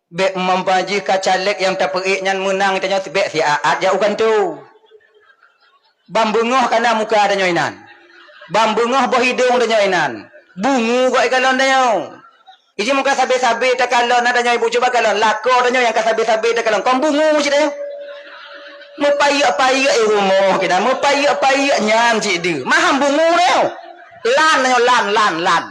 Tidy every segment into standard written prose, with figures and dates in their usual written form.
Bek mempaji ka caleg yang terperik nyan menang tanya bek si aat jauh kan tu. Bambungoh kana muka ada nyoinan. Bambungoh boh hidung ada nyoinan. Bungu kok ikalon dayo. Iji muka sabe-sabe tak kalon ada nyoi ibu coba kalon lako ada nyoi yang kasabe-sabe tak kalon. Kom bungu cik dayo. Mepayak-payak rumah kita, mepayak-payak nyan cik dia. Maham bungu dayo. Lan dayo lan.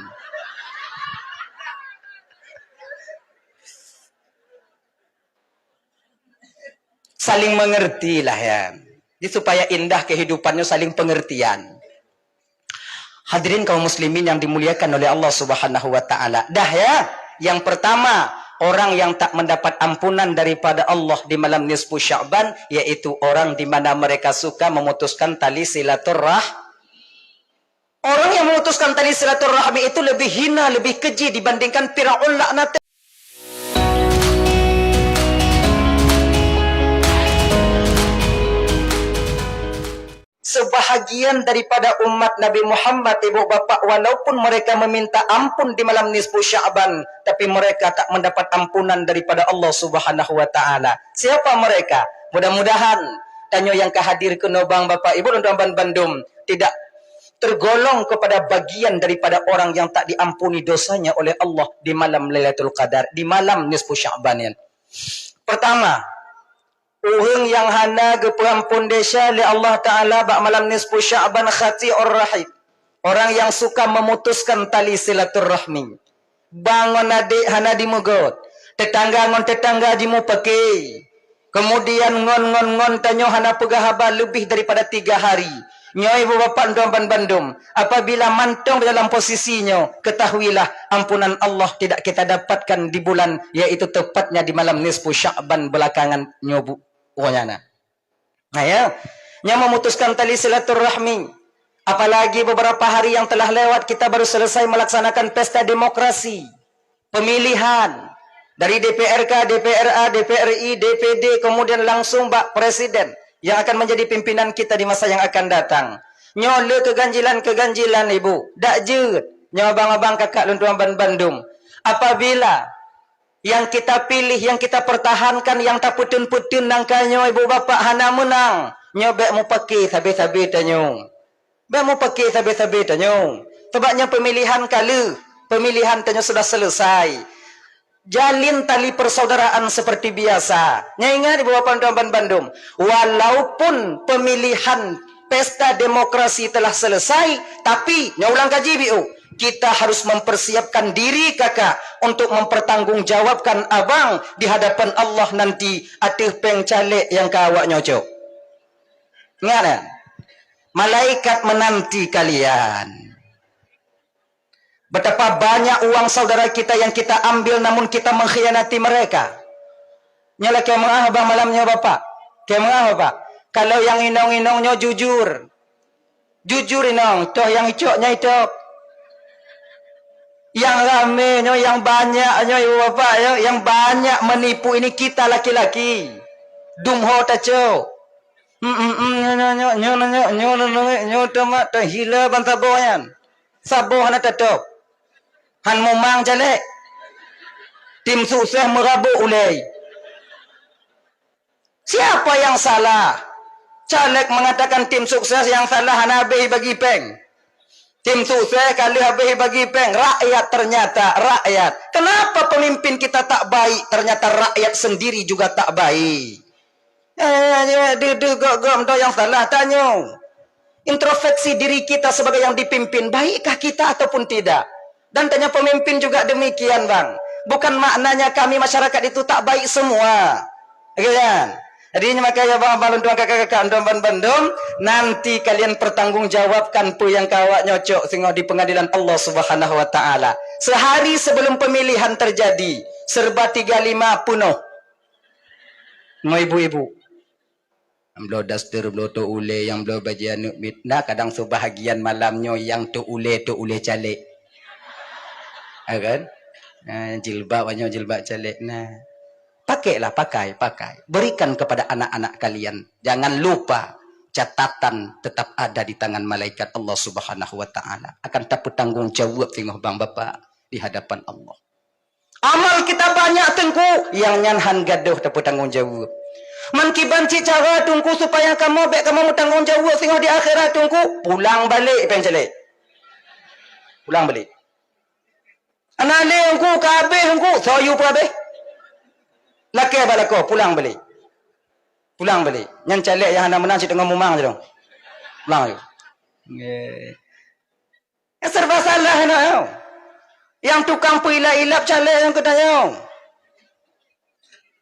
Saling mengerti lah ya. Jadi supaya indah kehidupannya saling pengertian. Hadirin kaum muslimin yang dimuliakan oleh Allah Subhanahu wa taala. Dah ya, yang pertama, orang yang tak mendapat ampunan daripada Allah di malam nisfu Sya'ban yaitu orang di mana mereka suka memutuskan tali silaturahmi. Orang yang memutuskan tali silaturahmi itu lebih hina, lebih keji dibandingkan Firaun laknat. Sebahagian daripada umat Nabi Muhammad, ibu bapa, walaupun mereka meminta ampun di malam nisfu Sya'ban, tapi mereka tak mendapat ampunan daripada Allah Subhanahu wa taala. Siapa mereka? Mudah-mudahan tanyo yang kehadir ke Nobang Bapak Ibu dan Tuan Bandung tidak tergolong kepada bagian daripada orang yang tak diampuni dosanya oleh Allah di malam Lailatul Qadar, di malam nisfu Sya'ban. Pertama, orang yang hana gepampun desa li Allah Ta'ala bak malam nisfu Sya'ban khati'ur rahim. Orang yang suka memutuskan tali silaturahmi. Bangun adik hana dimugot. Tetangga ngon tetangga jimu pakai. Kemudian ngon tanyo hana pegahaba lebih daripada 3 hari. Nyoi ibu bapa Tuan Bandung, apabila mantong dalam posisinya, ketahuilah ampunan Allah tidak kita dapatkan di bulan, yaitu tepatnya di malam nisfu Sya'ban belakangan nyobu. Nah ya, yang memutuskan tali silaturahmi. Apalagi beberapa hari yang telah lewat kita baru selesai melaksanakan pesta demokrasi, pemilihan dari DPRK, DPRA, DPRI, DPD, kemudian langsung Pak Presiden yang akan menjadi pimpinan kita di masa yang akan datang. Nyole keganjilan ibu, dak jut, nyawa abang-abang kakak luntuan Bandung. Apabila yang kita pilih, yang kita pertahankan, yang tak putun-putun nangkanya ibu bapa hana menang. Nyobek mu pakai sabe-sabe tanyo. Bek mu pakai sabe-sabe tanyo. Sebabnya pemilihan kala, pemilihan tanyo sudah selesai. Jalin tali persaudaraan seperti biasa. Ingat ibu bapa Tuan Bandung, walaupun pemilihan pesta demokrasi telah selesai, tapi nyaulang kaji biu. Kita harus mempersiapkan diri kakak untuk mempertanggungjawabkan abang di hadapan Allah nanti atih pengcalek yang kawak nyocok. Ingat kan? Malaikat menanti kalian. Betapa banyak uang saudara kita yang kita ambil namun kita mengkhianati mereka. Nyala kemah abang malamnya bapak. Kemah bapak. Kalau yang inong-inongnya jujur. Jujur inong. Toh yang icoknya itu. Yang ramenya, yang banyaknya ibu bapak, yang banyak menipu ini kita laki-laki. Dumho taco. Hila bantaboyan. Saboh hana tatok. Han mumang jalek. Tim sukses merabuk ulai. Siapa yang salah? Caleg mengatakan tim sukses yang salah hana habis bagi peng. Tim sukses kali habis bagi peng. Rakyat ternyata rakyat. Kenapa pemimpin kita tak baik? Ternyata rakyat sendiri juga tak baik. Yang salah tanya. Introspeksi diri kita sebagai yang dipimpin. Baikkah kita ataupun tidak? Dan tanya pemimpin juga demikian bang. Bukan maknanya kami masyarakat itu tak baik semua. Kan? Jadi makanya bang tuan kakak-kakak Tuan Bandung, nanti kalian pertanggungjawabkan pu yang kawak nyocok sehingga di pengadilan Allah Subhanahu wa taala. Sehari sebelum pemilihan terjadi, serba 35 penuh. Ngo ibu-ibu. Amlo dastur blo to ule yang blo bajian mitna kadang sebahagian malamnya yang to ule calik. Kan? Jilbab banyak jilbab calik nah. Pakailah, pakai. Berikan kepada anak-anak kalian. Jangan lupa, catatan tetap ada di tangan malaikat Allah Subhanahu wa taala. Akan tak bertanggung jawab tengok bang bapak di hadapan Allah. Amal kita banyak tengku, yang nyanhan gaduh tak tanggung jawab. Man kibanci cara tungku supaya kamu tanggung jawab sehingga di akhirat tungku pulang balik pencele. Pulang balik. Anale engku kabeh engku soyu kabeh. Laki balako pulang balik. Pulang balik. Yang calek yang anda menang situ ngomong je dong. Pulang ayo. Ya serba salah nak. Yang tukang pilap calek yang kedaya.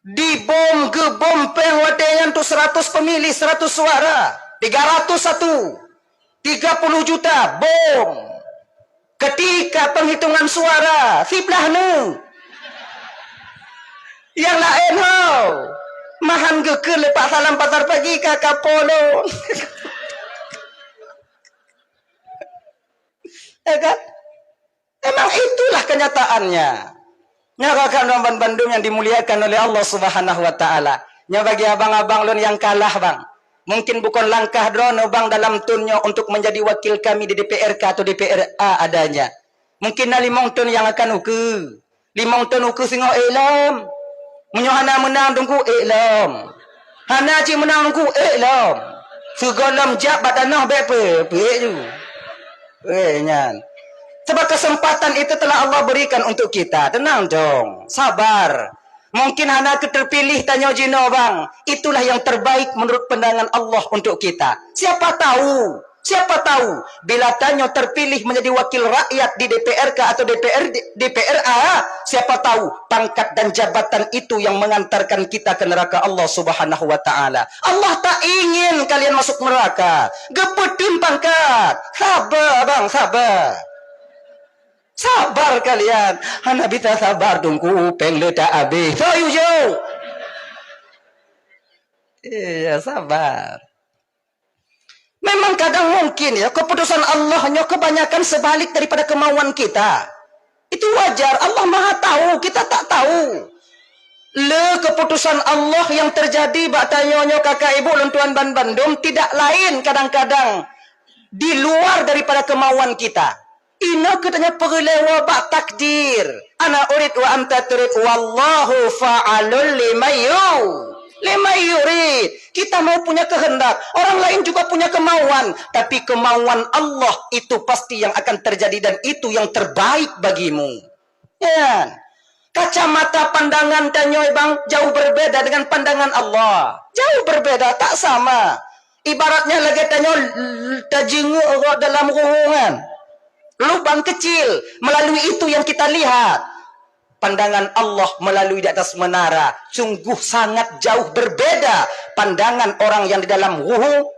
Dibom ke bompeng wadeyan tu 100 pemilih 100 suara 301 30 juta bom ketika penghitungan suara siplah nu yang lain ho mahan ke lepak salam pasar pagi kakak polo ya kan emang itulah kenyataannya. Nyarakan Ramban Bandung yang dimuliakan oleh Allah Subhanahu wa taala. Nya bagi abang-abang lun yang kalah bang. Mungkin bukan langkah drono bang dalam tunnya untuk menjadi wakil kami di DPRK atau DPRA adanya. Mungkin na 5 ton yang akan uku. 5 ton uku singo elam. Menyohana menang dungku elam. Hana ci menang dungku elam. Sugolam jak badanah bepe. Pe ju. Nyan. Sebab kesempatan itu telah Allah berikan untuk kita. Tenang dong. Sabar. Mungkin hana terpilih tanya jino bang. Itulah yang terbaik menurut pandangan Allah untuk kita. Siapa tahu. Siapa tahu. Bila tanya terpilih menjadi wakil rakyat di DPRK atau DPRA. Siapa tahu. Pangkat dan jabatan itu yang mengantarkan kita ke neraka Allah Subhanahu wa ta'ala. Allah tak ingin kalian masuk neraka. Gepetin pangkat. Sabar bang. Sabar. Sabar kalian. Hana bita sabar dungku peng letak habis. So you jo. Iya sabar. Memang kadang mungkin ya keputusan Allahnya kebanyakan sebalik daripada kemauan kita. Itu wajar. Allah Maha tahu, kita tak tahu. Le keputusan Allah yang terjadi bak tanyonyo kakak ibu lentuan ban Bandung tidak lain kadang-kadang di luar daripada kemauan kita. Ina katanya perlewa bak takdir. Ana urid wa anta turid wallahu fa'alul lima yurid. Kita mau punya kehendak, orang lain juga punya kemauan, tapi kemauan Allah itu pasti yang akan terjadi dan itu yang terbaik bagimu. Ya. Kacamata pandangan tanyoy bang jauh berbeda dengan pandangan Allah. Jauh berbeda, tak sama. Ibaratnya lagi tanyoy tajingu dalam ruangan. Lubang kecil, melalui itu yang kita lihat. Pandangan Allah melalui di atas menara sungguh sangat jauh berbeda. Pandangan orang yang di dalam ruhu.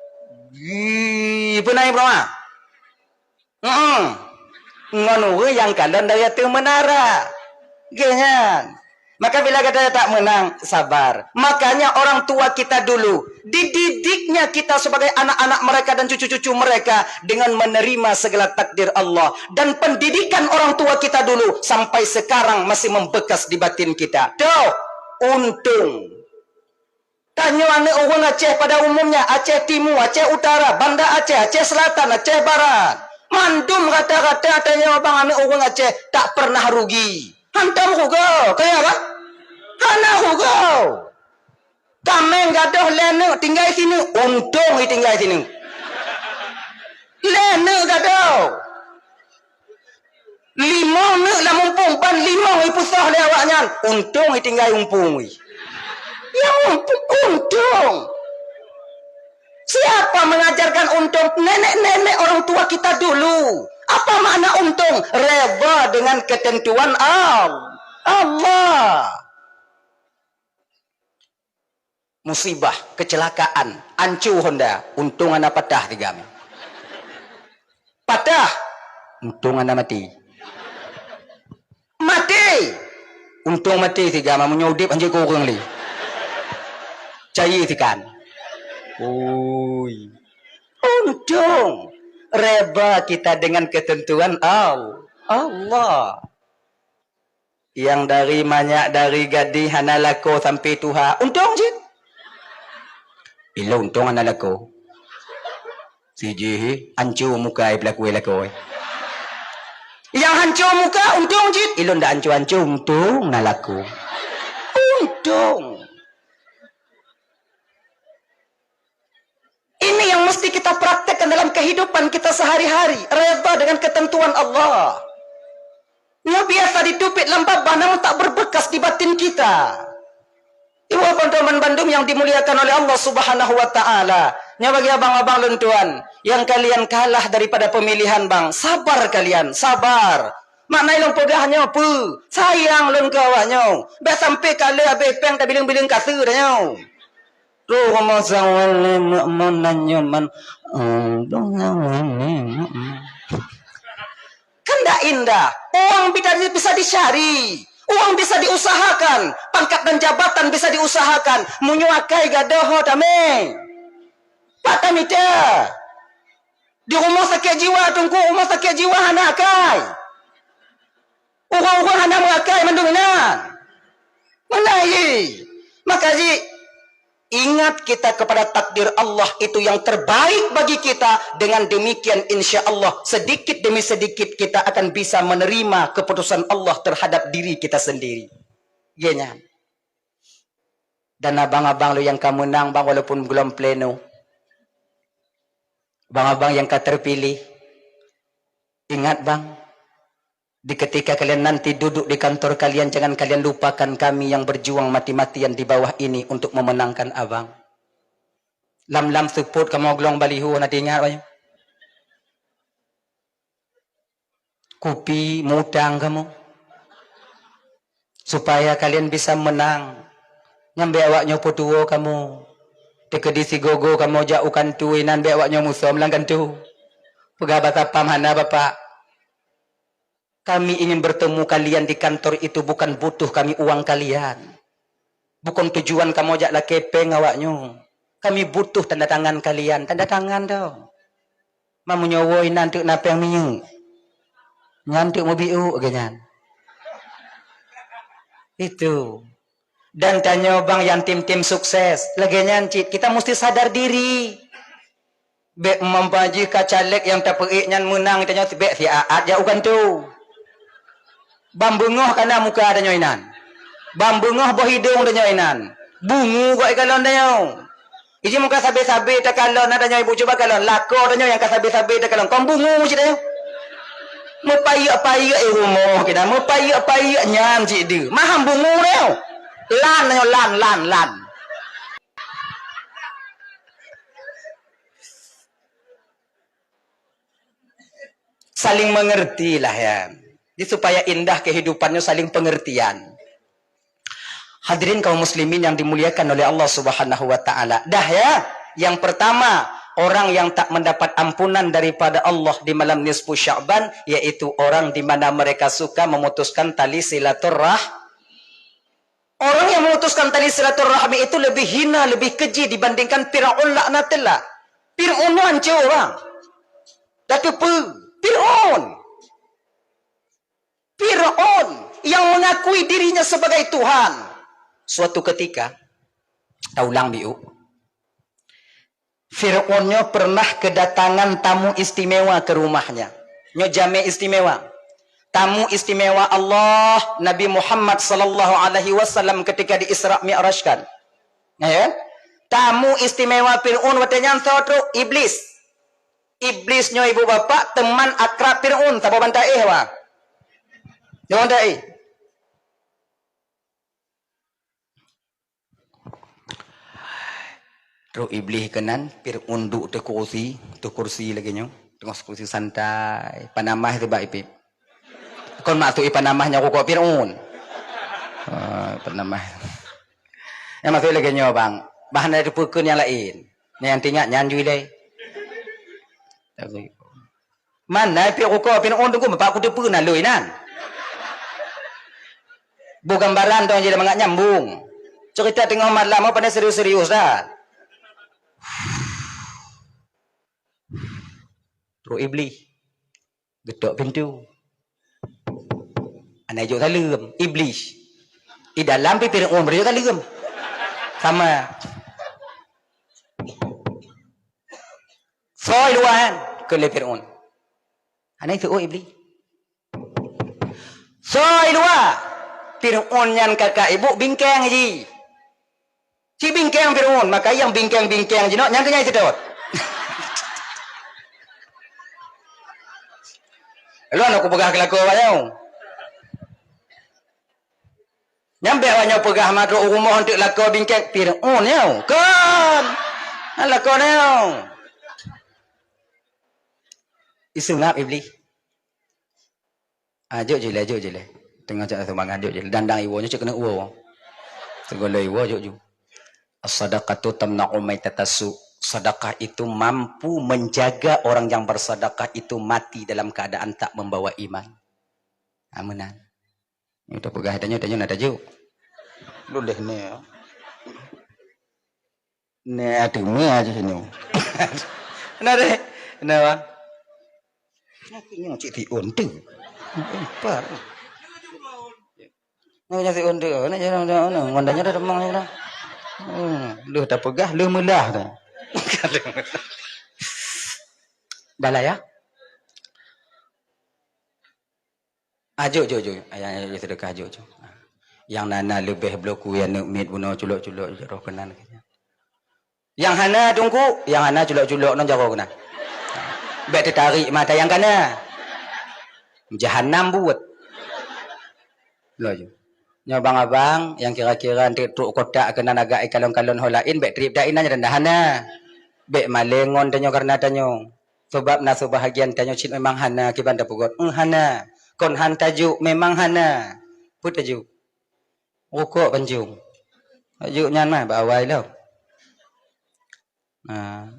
Benar bro? Ngono yang kalian dari atas menara. Ganyan. Maka bila kata tak menang, sabar. Makanya orang tua kita dulu, dididiknya kita sebagai anak-anak mereka dan cucu-cucu mereka dengan menerima segala takdir Allah. Dan pendidikan orang tua kita dulu sampai sekarang masih membekas di batin kita. Tuh, untung. Tanya anak orang Aceh pada umumnya, Aceh Timur, Aceh Utara, Banda Aceh, Aceh Selatan, Aceh Barat. Mandum kata-kata tanya abang anak orang Aceh tak pernah rugi. Hantam hugo, kaya apa? Hana hugo. Kami gadoh lene tinggal sini, untung tinggal sini. Lene gadoh. 5 nak lah mumpung pan 5 pusah le awaknya. Untung tinggal umpung. Ya untung. Siapa mengajarkan untung? Nenek-nenek orang tua kita dulu. Apa makna untung? Reba dengan ketentuan Allah. Musibah, kecelakaan, ancu Honda, untung anda patah 3. Patah, untung anda mati. Mati, untung mati 3. Menyudip anjir kurang li. Cair kan. Oi. Untung. Reba kita dengan ketentuan Allah. Yang dari banyak dari gadi hana lako sampai tuha. Untung je. Ilo untung hana lako. Si jihi ancu muka berlaku lako. Yang hancur muka untung jit. Ilun dah hancur-hancur untung nak laku. Untung. Ini yang mesti kita praktekkan dalam kehidupan kita sehari-hari. Redha dengan ketentuan Allah. Yang biasa ditupit lambabah namun tak berbekas di batin kita. Ibu teman Bandung yang dimuliakan oleh Allah Subhanahu wa taala. Nya bagi abang-abang lentuan yang kalian kalah daripada pemilihan bang, sabar kalian, sabar. Maknai long pegahnya apa? Sayang long kawannya. Be sampai kali abe peng tak biling-biling kata dah. Roh masawale menanyon man. Kan dah indah. Uang bisa dicari. Uang bisa diusahakan. Pangkat dan jabatan bisa diusahakan. Munyuakai gadoh dame. Pak tamita. Di rumah sakit jiwa tunggu rumah sakit jiwa anak kai. Orang-orang anak mengakai mendominan. Menai. Maka ingat kita kepada takdir Allah itu yang terbaik bagi kita. Dengan demikian insya Allah sedikit demi sedikit kita akan bisa menerima keputusan Allah terhadap diri kita sendiri. Genya. Dan abang-abang lo yang kamu menang bang walaupun belum pleno. Abang-abang yang terpilih. Ingat bang. Di ketika kalian nanti duduk di kantor kalian, jangan kalian lupakan kami yang berjuang mati-matian di bawah ini untuk memenangkan abang. Lam-lam support kamu gelong baliho nanti ingat banyak. Kopi mudang kamu. Supaya kalian bisa menang. Nyambe awaknya potuo kamu. Tekedi gogo kamu jauhkan tuinan be awaknya musuh melanggan tu. Pegabat apa mana bapak? Kami ingin bertemu kalian di kantor itu bukan butuh kami uang kalian. Bukan tujuan kamu jaklah kepeng awaknya. Kami butuh tanda tangan kalian. Tanda tangan tau. Mamu nyawoi nanti napeng minyak. Ngantuk mau biu ganyan. Itu. Dan tanya bang yang tim-tim sukses. Lagi nyancit. Kita mesti sadar diri. Bek membaji kacalek yang tak periknya menang. Tanya bek si aat jauhkan tu. Bambungoh kana muka ada nyoinan. Bambungoh boh hidung ada nyoinan. Bungu kok ikalon ada nyau. Iji muka sabe-sabe tak kalon ada nyoi ibu coba kalon. Lako ada nyoi yang kasabe-sabe tak kalon. Kau bungu cik dah. Mepayak-payak rumah kita. Mepayak-payak nyan cik dia. Maham bungu dah. Lan nyoi lan. Saling mengerti lah ya. Jadi supaya indah kehidupannya saling pengertian. Hadirin kaum muslimin yang dimuliakan oleh Allah Subhanahu wa taala. Dah ya, yang pertama, orang yang tak mendapat ampunan daripada Allah di malam nisfu Sya'ban yaitu orang di mana mereka suka memutuskan tali silaturahmi. Orang yang memutuskan tali silaturahmi itu lebih hina, lebih keji dibandingkan Fir'aun laknatullah. Fir'aun hancur orang. Datuk Fir'aun yang mengakui dirinya sebagai Tuhan. Suatu ketika, taulang biu, Fir'aunnya pernah kedatangan tamu istimewa ke rumahnya. Nyo jame istimewa. Tamu istimewa Allah Nabi Muhammad sallallahu alaihi wasallam ketika di Isra Mi'rajkan. Ya? Tamu istimewa Fir'aun watanya sotro iblis. Iblisnya ibu bapak teman akrab Fir'aun tabo bantai wa. Jangan dai. Ro iblis kenan Fir'aun duk tu kursi lagi nyo. Tengok kursi santai, panamah tu baik ipip. Kon mak tu panamahnya kok Fir'aun. Panamah. Yang masuk lagi nyo bang. Bahan dari pukun yang lain. Yang tinggal nyanjui deh. Mana Fir'aun tu bapak aku tu pun nak lui nan. Bu gambaran tu jadi mengak nyambung. Cerita tengah malam apa pada serius-serius dah. Roh iblis. Getok pintu. Anak juk salam iblis. Di dalam Fir'aun berjuk salam. Sama. Soy luan ke Fir'aun. Anak itu iblis. Soi luar. Fir'aun yang kakak ibu bingkang je. Si bingkang Fir'aun, maka yang bingkang-bingkang je nak nyangkanya itu tu. Lu aku pegah kelako banyak. Nyampe banyak pegah makro rumah untuk lako bingkang Fir'aun ya. Kan. Lako ni. Isu ngap iblis. Juk je lah. Tengah cak semangat juk je. Dandang iwonya cak kena uwo. Segala iwo juk je. As-sadaqatu tamna'u maitatasu. Sedekah itu mampu menjaga orang yang bersedekah itu mati dalam keadaan tak membawa iman. Amanan. Ini udah pegah tanya nak tajuk. Boleh ni. Ni ada ni aja sini. Kenapa? Kenapa? Naknya cik Fion tu. Apa? Nak jadi on tu. Nak jadi on. Mandanya dah demang dah. Lu dah pegah, lu melah dah. Dah ya. Ajuk. Ayah sedekah ajuk. Yang nana lebih bloku yang nak mit bunuh culok-culok roh kenan. Yang hana tunggu, yang hana culok-culok non jaro kena. Baik tertarik mata yang kana. Jahannam buat. Lo je. Nya abang-abang yang kira-kira truk kotak kena agak kalon-kalon holain baik trip dah inanya hana. Baik malengon tanyo karena tanyo. Sebab nasu bahagian tanyo cit memang hana kiban dah pugot. Hana. Kon han tajuk memang hana. Put tajuk. Rokok panjung. Tajuk nyan mah bawai lah.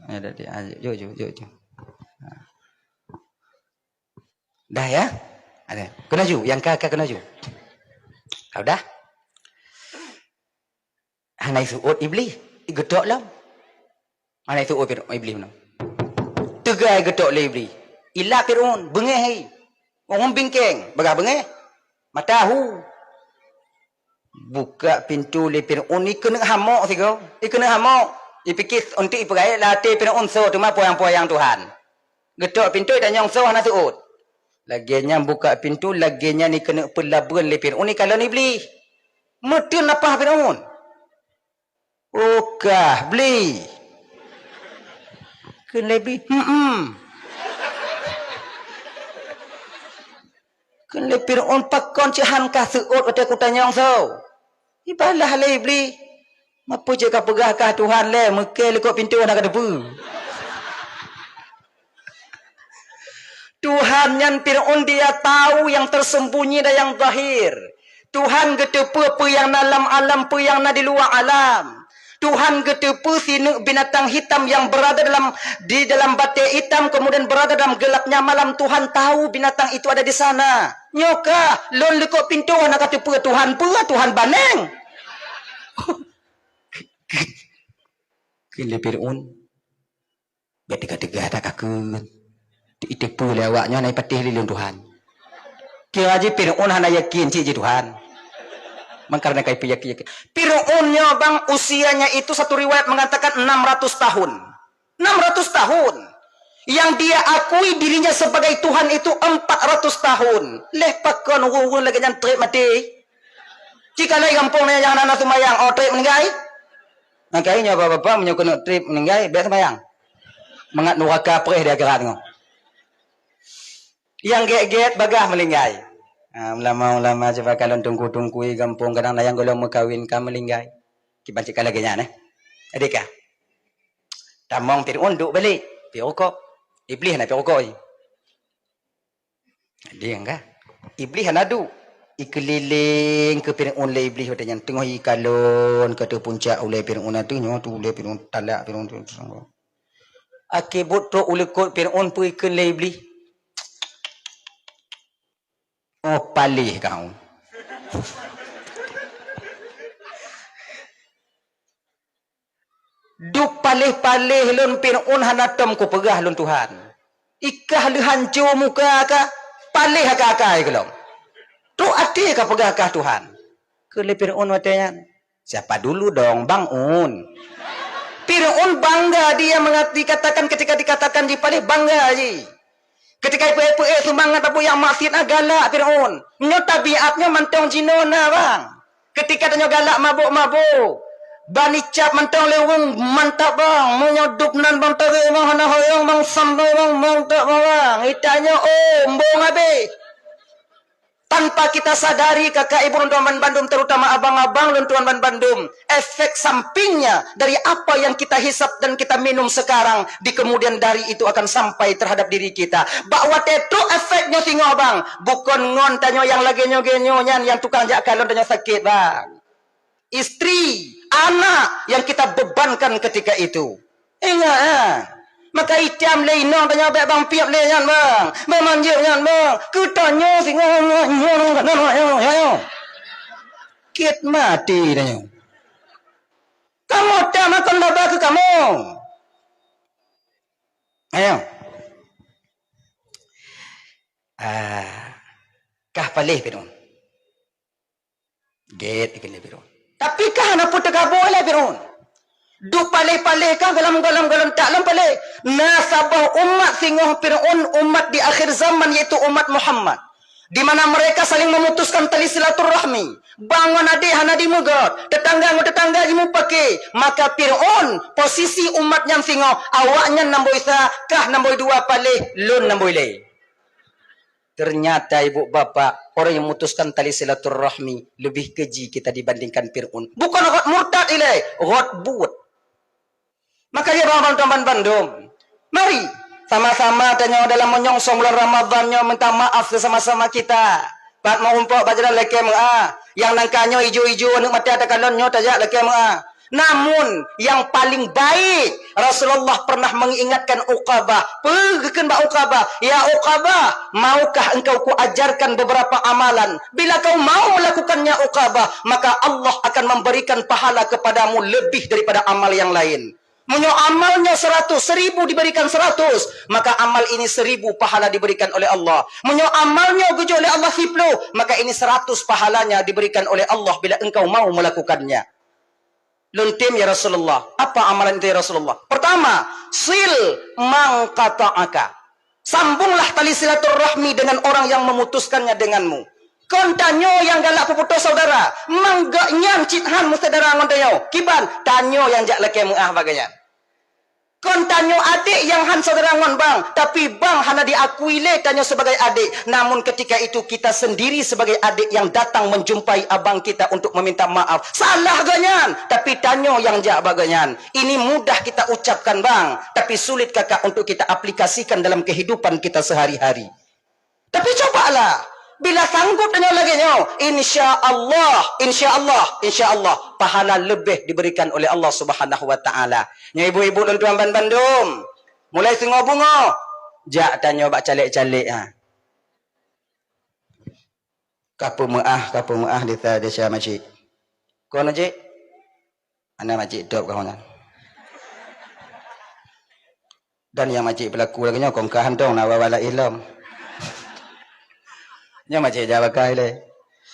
Ada dia. Jom. Dah ya? Ada. Kena ju, yang kakak kena ju. Kau dah? Hanai suut iblis, gedok lah. Hanai suut iblis mana? Tegai gedok le iblis. Ilak Fir'aun, bengeh hai. Orang bingkeng, bagah bengeh. Matahu. Buka pintu le Fir'aun ni kena hamok si kau. Kena hamok. Dipikir untuk iperai latih Fir'aun so tu mah poyang-poyang Tuhan. Gedok pintu dan nyong so hanai suut. Laginya buka pintu, laginya ni kena pelaburan le Fir'aun ni kalau ni beli. Mutun apa Fir'aun? Okah, beli. Kena beli. Kena Fir'aun pakon cihan kah seut ada kutanya so. Ibalah le beli. Apa je kau pegahkah Tuhan le, mekel kau pintu nak ada apa? Tuhan yang Fir'aun dia tahu yang tersembunyi dan yang zahir. Tuhan getepu apa yang dalam alam, apa yang di luar alam. Tuhan getepu sinu binatang hitam yang berada di dalam batik hitam kemudian berada dalam gelapnya malam. Tuhan tahu binatang itu ada di sana. Nyoka, lon lekok pintu nak kata Tuhan pura, Tuhan baneng. Kena Fir'aun. Betega-tega tak kakun. Itu pula awaknya naik patih lilin Tuhan. Kira aja Fir'aun hana yakin je Tuhan. Mengkarena kai yakin. Fir'aunnya bang usianya itu satu riwayat mengatakan 600 tahun. 600 tahun. Yang dia akui dirinya sebagai Tuhan itu 400 tahun. Leh pakon urun lagi yang trip mati. Jika lagi kampungnya yang anak semayang trip meninggal. Makanya bapak-bapak menyokong trip meninggal biar semayang. Mengat nuraka perih dia gerak tengok. Yang get-get bagah melinggai. Ulama-ulama coba kalau tungku-tungkui kampung kadang yang golong mekawin ka melinggai. Kiban cik lagi nya adika. Tamong Fir'aun duk balik. Pirokok. Iblis nak pirokok. Dia enggak. Iblis nak duk. Ikeliling ke Fir'aun le iblis katanya tengah ikalon kata puncak oleh Fir'aun tu nyo tu oleh Fir'aun talak Fir'aun tu. Akibut tu oleh kot Fir'aun pu ikan le iblis. Oh palih kau. Duk palih-palih lun Fir'aun hanatam ku pegah lun Tuhan. Ikah lu hancur muka ka palih ka kelong. Tu ati ka pegah ka Tuhan. Ke le Fir'aun watanya. Siapa dulu dong Bang Un. Fir'aun bangga dia katakan ketika dikatakan di palih bangga aja. Ketika ibu semangat apa yang maksiat galak Fir'aun. Nyo tabiatnya mantong jinona bang. Ketika dia galak mabuk-mabuk. Bani cap mantong lewung mantap bang. Menyoduk nan bang tari bang hana hoyong bang sambal bang mantap bang. Itanya mbong habis. Tanpa kita sadari kakak ibu Luntuan Bandung, terutama abang-abang Luntuan Bandung, efek sampingnya dari apa yang kita hisap dan kita minum sekarang di kemudian dari itu akan sampai terhadap diri kita. Bahwa itu efeknya tinggal bang, bukan ngon tanyo yang lagi nyogenyonya yang tukang jak kalon tanyo sakit bang. Istri, anak yang kita bebankan ketika itu. Ingat maka itiam leinong tanya baik bang piap leyan bang. Memanjir nyan bang. Kutanya si ngomong. Kit mati tanya. Kamu tak makan baba ke kamu. Ayo. Kah palih pirun. Get ikan pirun. Tapi kah anak putih boleh pirun. Du palih-palih kan galam-galam tak lam palih. Nasabah umat singoh Fir'aun umat di akhir zaman yaitu umat Muhammad. Di mana mereka saling memutuskan tali silaturahmi. Bangun adik hanadi mugot. Tetangga mu pakai. Maka Fir'aun posisi umatnya singoh. Awaknya namboi kah namboi dua palih. Lun namboi leh. Ternyata ibu bapak, orang yang memutuskan tali silaturahmi lebih keji kita dibandingkan Fir'aun. Bukan orang murtad ilai, orang buat. Maka ya bang Bandung, mari sama-sama tanya dalam menyongsong bulan Ramadannya minta maaf sama-sama kita. Pak mau umpok baca leke yang nangkanya hijau-hijau anu mati ada kalonnya tajak leke Namun yang paling baik Rasulullah pernah mengingatkan Uqabah. Pergikan Mbak Uqabah, ya Uqabah, maukah engkau kuajarkan beberapa amalan? Bila kau mau melakukannya Uqabah, maka Allah akan memberikan pahala kepadamu lebih daripada amal yang lain. Menyo amalnya 100, 1000 diberikan 100, maka amal ini 1000 pahala diberikan oleh Allah. Menyo amalnya gujo oleh Allah 10, maka ini 100 pahalanya diberikan oleh Allah bila engkau mau melakukannya. Luntim ya Rasulullah. Apa amalan itu ya Rasulullah? Pertama, sil man qata'aka. Sambunglah tali silaturahmi dengan orang yang memutuskannya denganmu. Kontanyo yang galak puputo saudara, mangga nyam cithan musadara ngontayo. Kiban tanyo yang jak leke muah baganya. Kontanyo adik yang han saudara ngon bang, tapi bang hana diakui le tanyo sebagai adik. Namun ketika itu kita sendiri sebagai adik yang datang menjumpai abang kita untuk meminta maaf. Salah ganyan, tapi tanyo yang jak baganyan. Ini mudah kita ucapkan bang, tapi sulit kakak untuk kita aplikasikan dalam kehidupan kita sehari-hari. Tapi cobalah. Bila sanggup dengan lagi insya Allah pahala lebih diberikan oleh Allah Subhanahu wa taala. Nya ibu-ibu dan tuan Bandung, mulai singo bungo, jak tanya bak calik-calik Kapu meah di desa majid. Kono cik? Ana majid dop kawan. Dan yang majid berlaku lagi kongkahan dong nawawala ilm. Nya macam jawab kai le.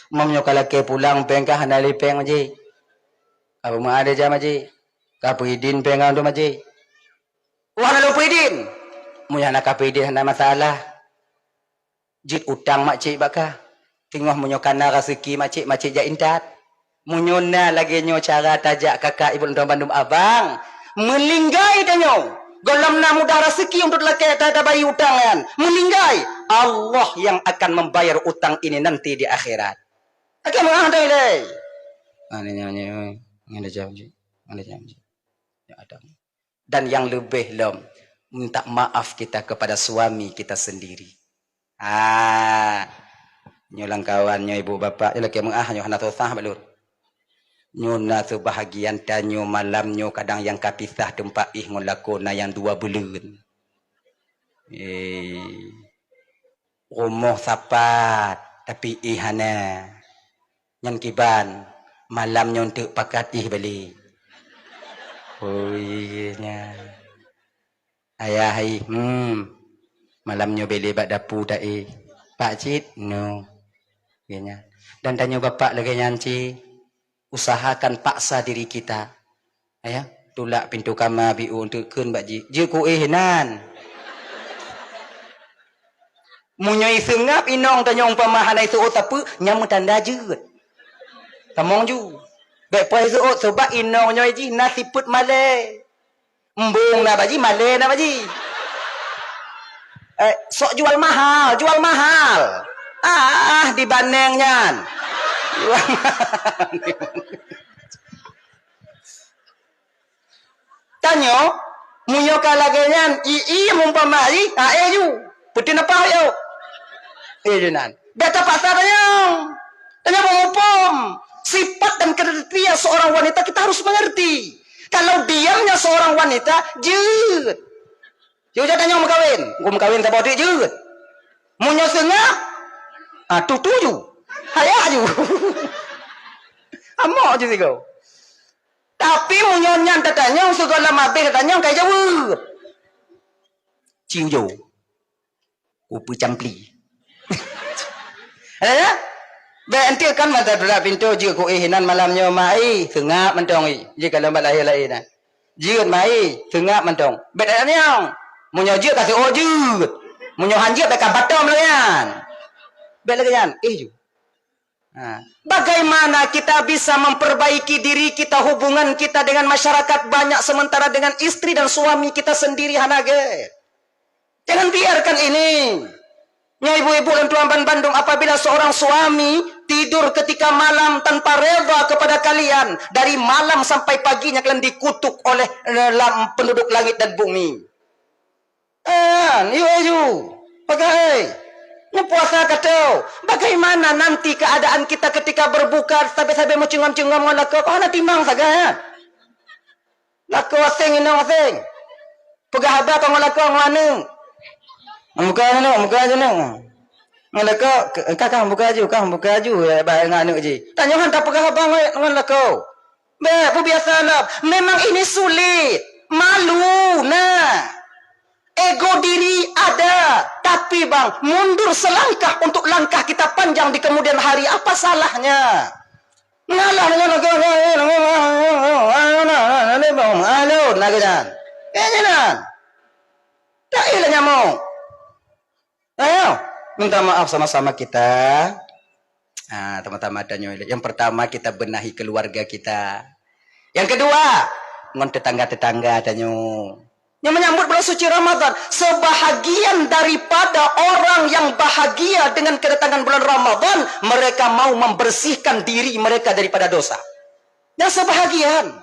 Mamnyo kalake pulang pengkah hanali peng maji. Apa mau ada jam maji? Kapuidin pengang tu maji. Wah lu puidin. Munya nak kapuidin hana masalah. Jit utang makcik baka. Tengah munyo kana rezeki makcik jak intat. Munyona lagi nyo cara tajak kakak ibu Luntuan Bandung abang. Melinggai danyo. Golam na mudah rezeki untuk laki tak bayi utang kan. Meninggai. Allah yang akan membayar utang ini nanti di akhirat. Akan mengada ilai. Ada janji. Ya ada. Dan yang lebih minta maaf kita kepada suami kita sendiri. Nyulang kawannya ibu bapak. Laki nyo hana tosah balur. Nyuna sebahagian tanyo malamnyo kadang yang kapisah tempat ngolakona yang 2 bulan. Rumah sapat tapi ihana. Yang kiban malamnya untuk pakat balik. Oh iya. Ayah malamnya beli bak dapu tak Pak Cid no. Iya. Dan tanya bapak lagi nyanci. Usahakan paksa diri kita. Ya, tulak pintu kamar biu untuk kun baji. Je ku nan. Munyoi sengap inong tanya umpama hanai tu apa nyam tanda jeut. Tamong ju. Baik pai tu sebab inong nyoi ji nasi put male. Embung na baji male na baji. Sok jual mahal, jual mahal. Dibanding nyan. Jual mahal. Tanyo, munyo kalagenya mumpama ji, ju. Putin apa yo? Junan. Beta pasar tanyo. Tanyo pengupom. Sifat dan kriteria seorang wanita kita harus mengerti. Kalau diamnya seorang wanita, jeut. Yo tanyo mau kawin, gua kawin ta bodi jeut. Munyo sengah, tutuju. Haya ju. Amo je sigo. Tapi munyonyan tatanya segala mabeh tatanya kayak jauh. Ciu jauh. Upu campli. Ada? Nanti kan mata berat pintu jika ku ihinan malamnya mai sengap mentong i. Jika lambat lahir lain nah. Jika mai sengap mentong. Bedanya munyo jik kasih ojut. Munyo hanjik dekat batam layan. Bel lagi kan? Ju. Bagaimana kita bisa memperbaiki diri kita, hubungan kita dengan masyarakat banyak sementara dengan istri dan suami kita sendiri hanage. Jangan biarkan ini. Ya ibu-ibu dan tuan Bandung, apabila seorang suami tidur ketika malam tanpa reda kepada kalian, dari malam sampai paginya kalian dikutuk oleh penduduk langit dan bumi. Pakai. Puasa kata, bagaimana nanti keadaan kita ketika berbuka sampai mau cengam-cengam dengan lako, kau nak timbang saja. Lako asing inang asing. Pegah abah kau lako mana? Buka aja nang. Ngalako, kakak buka aju, baik nganu je. Tanya han tak pegah abah dengan lako. Be, biasalah. Memang ini sulit, malu, nah. Ego diri ada, tapi bang mundur selangkah untuk langkah kita panjang di kemudian hari. Apa salahnya? Ngalah ayo minta maaf sama-sama kita. Teman-teman dan yang pertama kita benahi keluarga kita. Yang kedua, ngon tetangga-tetangga danyo. Yang menyambut bulan suci Ramadan, sebahagian daripada orang yang bahagia dengan kedatangan bulan Ramadan, mereka mau membersihkan diri mereka daripada dosa. Dan sebahagian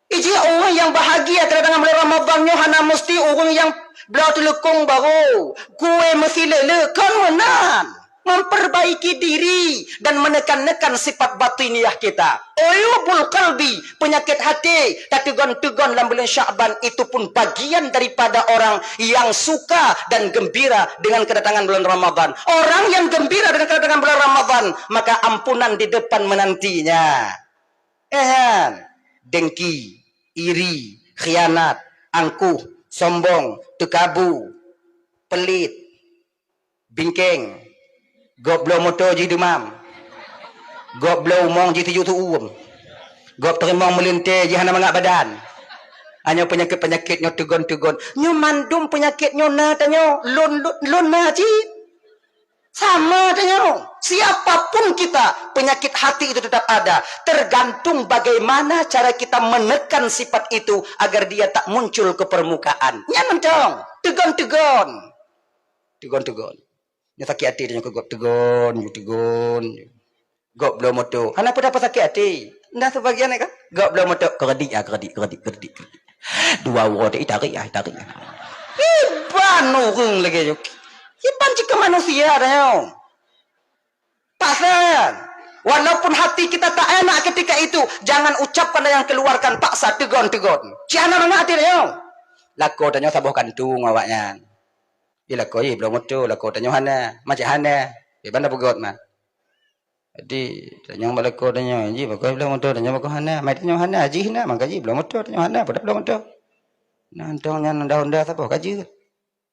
iji orang yang bahagia kedatangan bulan Ramadan nyo hana mesti orang yang belau telekong baru gue mesti lele kan menan memperbaiki diri dan menekan-nekan sifat batiniah kita. Uyubul qalbi, penyakit hati, tegon-tegon dalam bulan Sya'ban itu pun bagian daripada orang yang suka dan gembira dengan kedatangan bulan Ramadan. Orang yang gembira dengan kedatangan bulan Ramadan, maka ampunan di depan menantinya. Dengki, iri, khianat, angkuh, sombong, tekabu, pelit, bingkeng, goblo motor ji demam, goblo umong ji tujuh tu gob terimong melintir ji hana mangak badan. Hanya penyakit-penyakit nyo tegon-tegon. Nyo mandum penyakit nyo na tanyo lon na ji. Sama tanyo. Siapapun kita, penyakit hati itu tetap ada. Tergantung bagaimana cara kita menekan sifat itu agar dia tak muncul ke permukaan. Nyaman dong. Tegon-tegon. Tegon-tegon. Dia sakit hati dia kegop tegon. Gop belum moto. Kenapa dapat sakit hati? Nah sebagian kan? Gop belum moto. Keredik. Dua orang tarik. Iban orang lagi. Iban jika manusia dah. Pasal. Walaupun hati kita tak enak ketika itu, jangan ucapkan yang keluarkan paksa tegon. Ciana mana hati dah. Lako tanya sabuh kantung awaknya. Lako belum moto. Lako tanya hana. Macam hana. Banda bugot mah. Jadi tanya balako tanya ji bagai belum moto tanya bagai hana. Mai tanya hana ji hina mangkaji belum moto tanya hana pada belum moto. Nantongnya nanda sabuh kaji.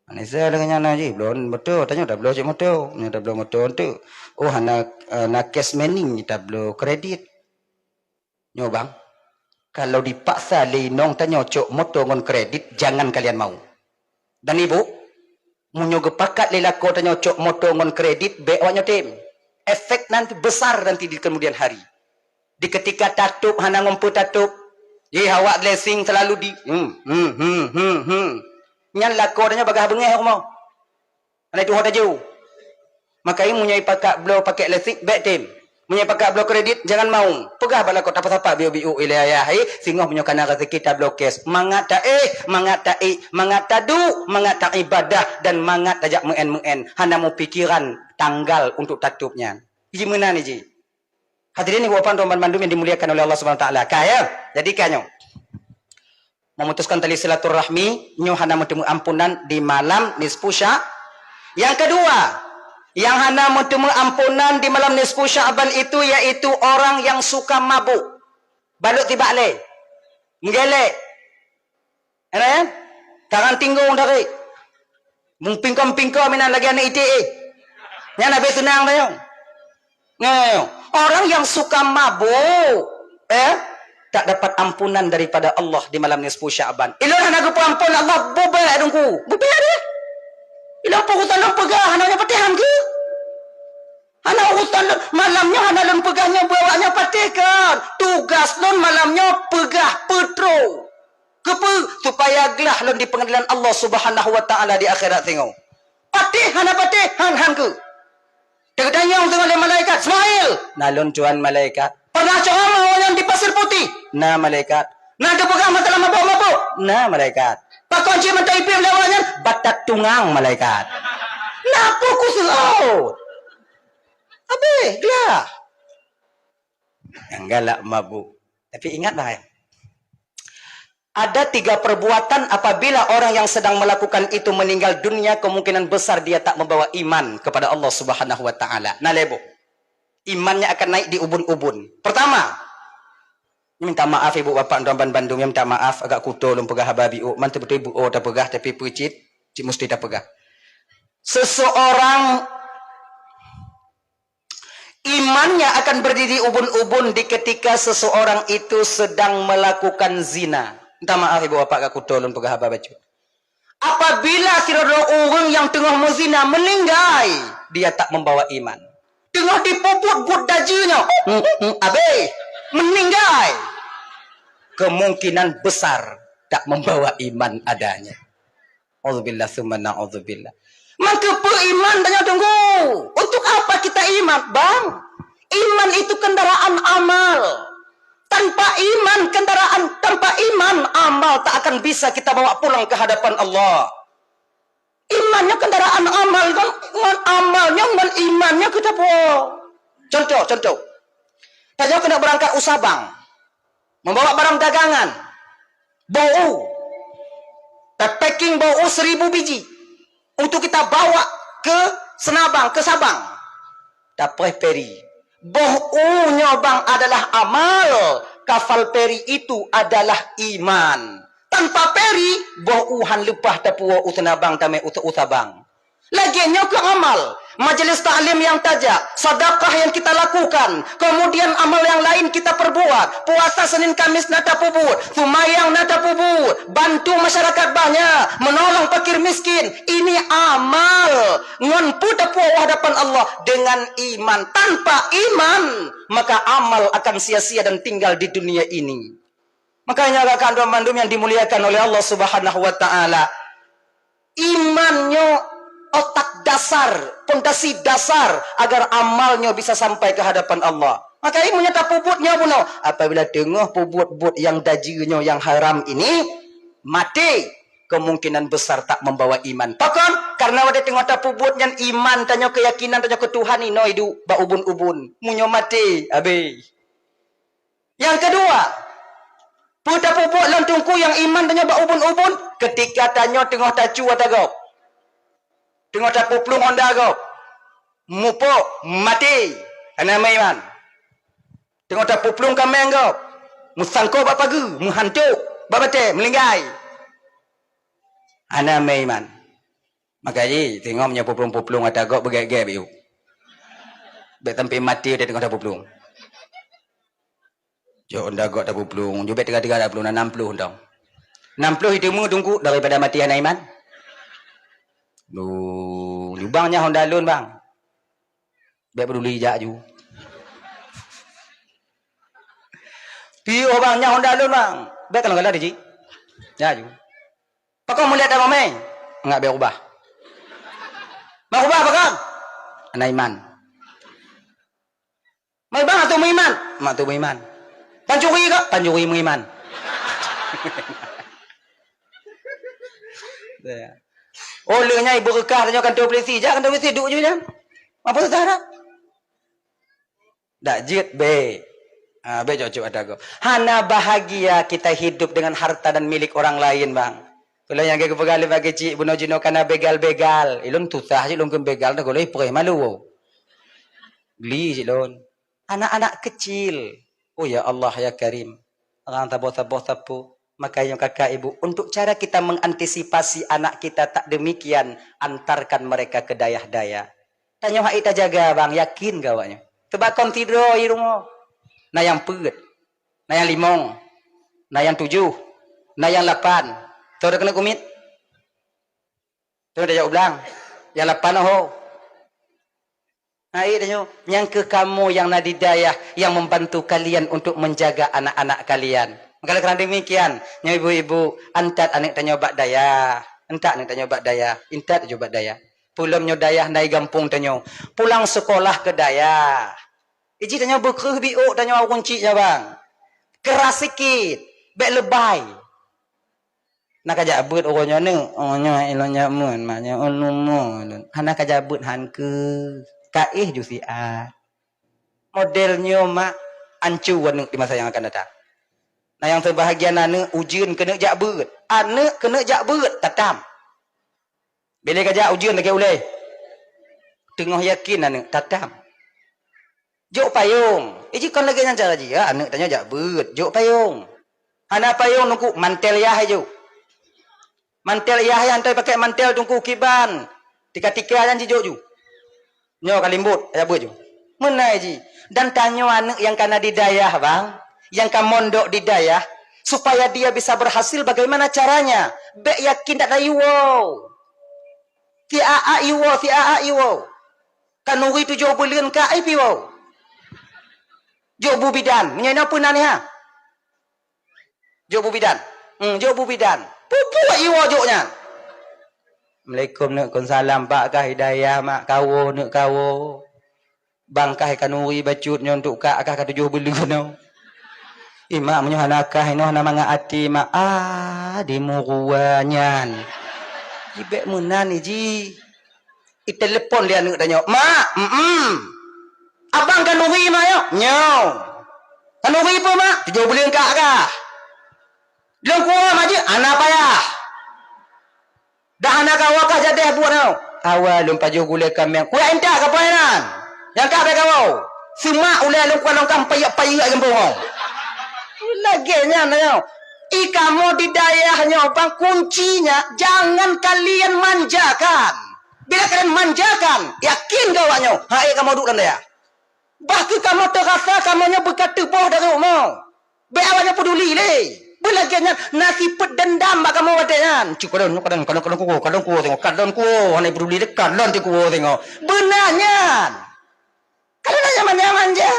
Anisa dengan nyana ji belum moto tanya dah belum cek moto. Nya dah belum moto tu. Oh hana nak cash money kita belum kredit. Nyo bang. Kalau dipaksa linong tanya cok moto ngon kredit jangan kalian mau. Dan ibu Munyo gepakat lelako tanya cok motor ngon kredit be awaknya tim. Efek nanti besar nanti di kemudian hari. Di ketika tatup hana ngompo tatup. Ye awak blessing selalu di Nyan lako tanya bagah bengeh mau. Ana itu hoda jauh. Maka ini munyai pakak blow pakai lesik be tim. Munyai pakak blow kredit jangan mau. Pegah bala kota apa-apa biu-biu ilayahi singoh punyo kana rezeki ta blokes. Mangata mangata mangata du, mangata ibadah dan mangat ajak muen hana mau pikiran tanggal untuk tatupnya. Iji mana ni ji? Hadirin ibu bapak Roman Bandung yang dimuliakan oleh Allah Subhanahu wa taala. Kaya jadikannya memutuskan tali silaturahmi nyu hana bertemu ampunan di malam nisfu Sya'ban. Yang kedua, yang hana bertemu ampunan di malam nisfu Sya'ban itu yaitu orang yang suka mabuk. Balut tiba le. Ngelek. Kan? Tangan tinggung dari. Mungpingkom-pingkom minan lagi anak ITE. Yang nabi senang tayo. Ngayo. Orang yang suka mabuk, tak dapat ampunan daripada Allah di malam nisfu Sya'ban. Ilon hana ku ampun Allah bobek dongku. Bobek dia. Ilon pugutan long pegah hananya patihan ke? Hana urutan malamnya hana long pegahnya bawanya patikan. Tugas non malamnya pegah petro. Kepe supaya gelah lon di pengadilan Allah Subhanahu wa taala di akhirat tengok. Patih hana patihan han ke? Terkadang dengan malaikat Ismail. Nalon cuan malaikat. Pernah coba yang di pasir putih. Nah malaikat. Nah kepegang mata lama mabuk. Nah malaikat. Pak kunci mata ipim lawanya. Batak tungang malaikat. Nah pukus laut. Abe, gelah. Yang galak mabuk. Tapi ingat bahaya. Ada 3 perbuatan apabila orang yang sedang melakukan itu meninggal dunia, kemungkinan besar dia tak membawa iman kepada Allah Subhanahu wa taala. Nah lebo. Imannya akan naik di ubun-ubun. Pertama, minta maaf ibu bapak Ramban Bandung, minta maaf agak kuto lum pegah hababi mantu betul ibu tak pegah tapi pucit cik mesti tak pegah. Seseorang imannya akan berdiri ubun-ubun di ketika seseorang itu sedang melakukan zina. Minta maaf ibu bapak agak kuto lum pegah hababi. Apabila kira-kira orang yang tengah menzina meninggal, dia tak membawa iman. Tengah dipuput but dajinya. Abe, meninggal. Kemungkinan besar tak membawa iman adanya. Auzubillah summa na'udzubillah. Maka beriman tanya tunggu. Untuk apa kita iman, bang? Iman itu kendaraan amal. Tanpa iman amal tak akan bisa kita bawa pulang ke hadapan Allah. Imannya kendaraan amal kan, amalnya dengan imannya kita bawa. Contoh. Tanya kena berangkat usaha bang, membawa barang dagangan, bau, packing bau 1000 biji untuk kita bawa ke Senabang, ke Sabang. Dapat peri, baunya bang adalah amal, kafal peri itu adalah iman. Tanpa peri, bauhan lepah tapuwa utanabang tame utabang. Laginya ke amal, majelis ta'lim yang tajak, sedekah yang kita lakukan, kemudian amal yang lain kita perbuat, puasa Senin Kamis nata pubut, sumayang nata pubut, bantu masyarakat banyak, menolong fakir miskin, ini amal. Ngonpu tapuwa hadapan Allah dengan iman. Tanpa iman, maka amal akan sia-sia dan tinggal di dunia ini. Makanya rekan Bandung yang dimuliakan oleh Allah Subhanahu wa taala, imannya otak dasar, pondasi dasar agar amalnya bisa sampai ke hadapan Allah. Maka ini menyata pubutnya buno. Apabila tengah pubut-pubut yang dajinya yang haram ini mati, kemungkinan besar tak membawa iman. Pakon karena ada tengah pubut yang iman tanya keyakinan tanya ke Tuhan ini hidup ba ubun-ubun munyo mati abe. Yang kedua, puta pubut lantungku yang iman tanya ba ubun-ubun ketika tanya tengah tacu atagop. Tengok tak puplung onda kau. Mupo mati. Ana maiman. Tengok tak puplung kameng kau. Musangko bapa gu, menghantu, babate melinggai. Ana maiman. Makanya tengok punya puplung-puplung ada kau begek-gek biu. Bek tempe mati dia tengok tak puplung. Jo onda kau tak puplung. Jo bek 3-3 60 ndang. 60 itu mu tunggu daripada mati ana iman. Duh, bangnya Honda Lun bang. Biar peduli jak ju. Pio bangnya Honda Lun bang. Biar kalau kalah di ya ju. Pakau melihat apa main? Enggak biar ubah. Mau ubah apa kan? Anak iman. Mai bang atau mengiman? Mak tu mengiman. Pancuri ke? Pancuri mengiman. Oh, lehnya ibu rekah tanya kantor polisi. Jangan kantor polisi duduk je jangan. Apa tu harap? Dak jit be. Be cocok ada go. Hana bahagia kita hidup dengan harta dan milik orang lain, bang. Kalau yang ke pegali bagi cik buno jino kana begal-begal. Ilun tutah je lun ke begal dah goleh perih malu. Beli je lun. Anak-anak kecil. Oh ya Allah ya Karim. Orang tabu. Maka yang kakak ibu, untuk cara kita mengantisipasi anak kita tak demikian, antarkan mereka ke dayah-daya. Tanya hak kita jaga bang, yakin gawanya. Tebakon tidur di rumah. Nah yang pet, nah yang limong, nah yang 7, nah yang 8. Tahu dah kena kumit? Tahu dah jawab belang. Yang 8 oh. Nah ini yang ke kamu yang nadidayah yang membantu kalian untuk menjaga anak-anak kalian. Kalau kerana demikian, nya ibu-ibu, antat anak tanya bak daya, entak anak tanya bak daya, intat tanya bak daya. Pulang nyo daya naik gampung tanya, pulang sekolah ke daya. Iji tanya berkerh biuk tanya orang cik je bang. Keras sikit, bek lebay. Nak kajabut orangnya ni, orangnya ilonnya mun, maknya ulumun. Hana kajabut han ke, kaih jusiat. Modelnya mak ancuan di masa yang akan datang. Nah yang terbahagia anak ujian kena jak beut. Anak kena jak beut tatam. Bila kerja ujian tak boleh. Tengah yakin anak tatam. Jok payung. Iji kon lagi yang cara dia anak tanya jak beut. Jok payung. Anak payung nunggu mantel yah je. Mantel yah yang antai pakai mantel tunggu kiban. Tika-tika yang jok ju. Nyo kalimbut ya beut ju. Mana ji? Dan tanya anak yang kana didayah bang. Yang kamu mondok di dayah supaya dia bisa berhasil bagaimana caranya? Bek yakin tak dayu wow. Ti aa iwo. Kanuri tu jo bulian ka ai pi wow. Jo bu bidan, menyana pun nani ha. Jo bu bidan. Jo bu bidan. Pupu iwo joknya. Assalamualaikum nak kon salam pak kah hidayah mak kawo nak kawo. Bangkah kanuri bacut nyon untuk kak kah ka tujuh beli kono. Ima menyo hanakah ino hana mga ati ma di muruanyan. Ibek munan iji. Itelepon dia nak tanya, "Ma, abang kanuri ma yo?" "Nyo." "Kanuri apa ma?" "7 bulan kak kah?" "Belum kuah ma je, ana payah." "Dah ana kawa kah jadi buat no?" "Awal lum paju gule kami. Kuya entak ka painan." "Yang kak be kawo." "Sima ulai lum kualong kam payak-payak gembong." Laginya nanya, kamu di dayahnya bang kuncinya jangan kalian manjakan. Bila kalian manjakan, yakin gawanya, hai kamu duduk daya. Bahkan kamu terasa kamunya berkata boh dari rumah. Beawanya peduli le. Belaginya nasi pedendam bak kamu wadangan. Cukup kadang ku, hanya peduli dekat kadang ti ku tengok. Benarnya. Kalian nyaman je.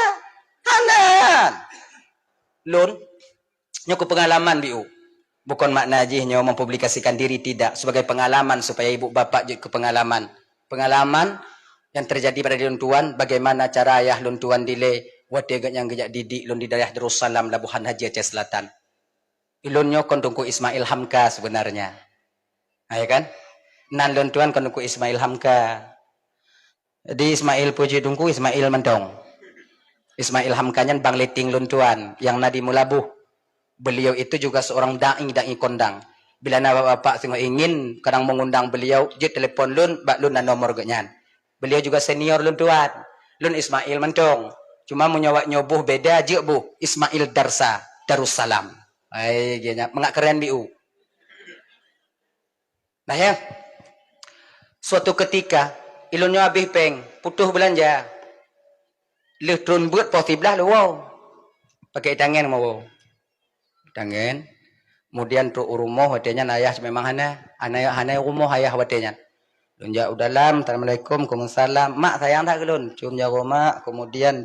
Hanan. Lun, nyoku pengalaman biu. Bukan makna nyo mempublikasikan diri, tidak. Sebagai pengalaman supaya ibu bapak juga pengalaman. Pengalaman yang terjadi pada lun tuan, bagaimana cara ayah lun tuan dile, wadegat yang gejak didik lun di daerah Darussalam, Labuhan Haji Aceh Selatan. Ilunnya kondungku Ismail Hamka sebenarnya. Ya kan? Nan lun tuan kondungku Ismail Hamka. Di Ismail puji dungku Ismail Mentong. Ismail Hamkanya bang leting lun tuan yang nadi mulabuh. Beliau itu juga seorang da'i kondang. Bila bapak tengok ingin kadang mengundang beliau, je telefon lun, bak lun dan nomor genyan. Beliau juga senior lun tuan. Lun Ismail Mentong. Cuma menyawak nyobuh beda je buh. Ismail Darsa, Darussalam. Ay, genya, mengak keren biu. Nah ya, suatu ketika ilunnya habis peng, putuh belanja. Letrun buat posiblah lu wow. Pakai tangan mau wow. Tangan. Kemudian tu rumah wadenya ayah memang hana rumah ayah wadenya. Lun jauh dalam, Assalamualaikum, Waalaikumsalam. Mak sayang tak ke lun? Cium jauh mak, kemudian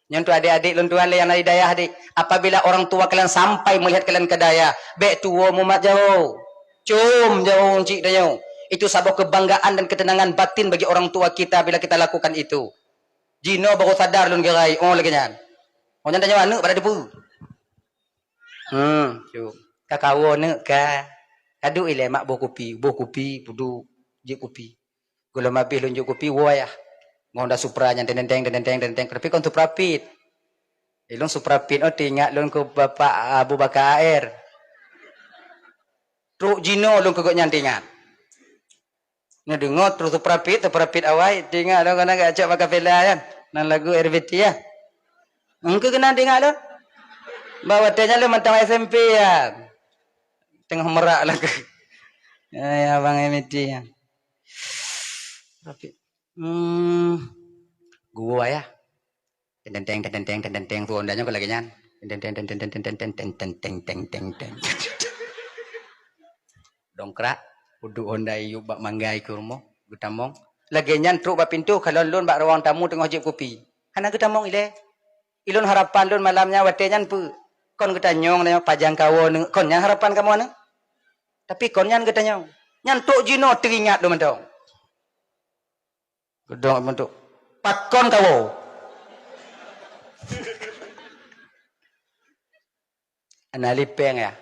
Yang tu adik-adik lun tuan yang ada daya adik. Apabila orang tua kalian sampai melihat kalian ke daya, baik tua mumat jauh. Cium jauh cik daya. Itu sebuah kebanggaan dan ketenangan batin bagi orang tua kita bila kita lakukan itu. Jino baru sadar lun gerai. Oh lagi nyan. Oh nyan tanya mana pada depu. Cium. Kakao ne ka. Adu ile mak bo kopi, pudu je kopi. Gula mabih lun je kopi wayah. Ngonda supra yang tenteng tapi kon suprapit ilung suprapit oh tingat lun ku bapak Abu Bakar air truk jino lun kegok nyantingan ngedengot terus suprapit awai tingat lun kena gak acak pakai pela kan nan lagu RBT ya engke kena tingat lun bawa tanya lun mantang SMP ya tengah merak lah ke ya bang MT ya rapit gua ya teng tu ondanya kau lagi nyan teng dongkrak udu onda iu bak manggai kurmo gutamong lagi nyan truk bak pintu kalau lun bak ruang tamu tengah jip kopi hana gutamong ile ilun harapan lun malamnya wate nyan pu kon gutanyong nanya pajang kawon kon nyan harapan kamu ana tapi kon nyan gutanyong nyan tok jino teringat do mentong gedong bentuk pakon kawo analipeng ya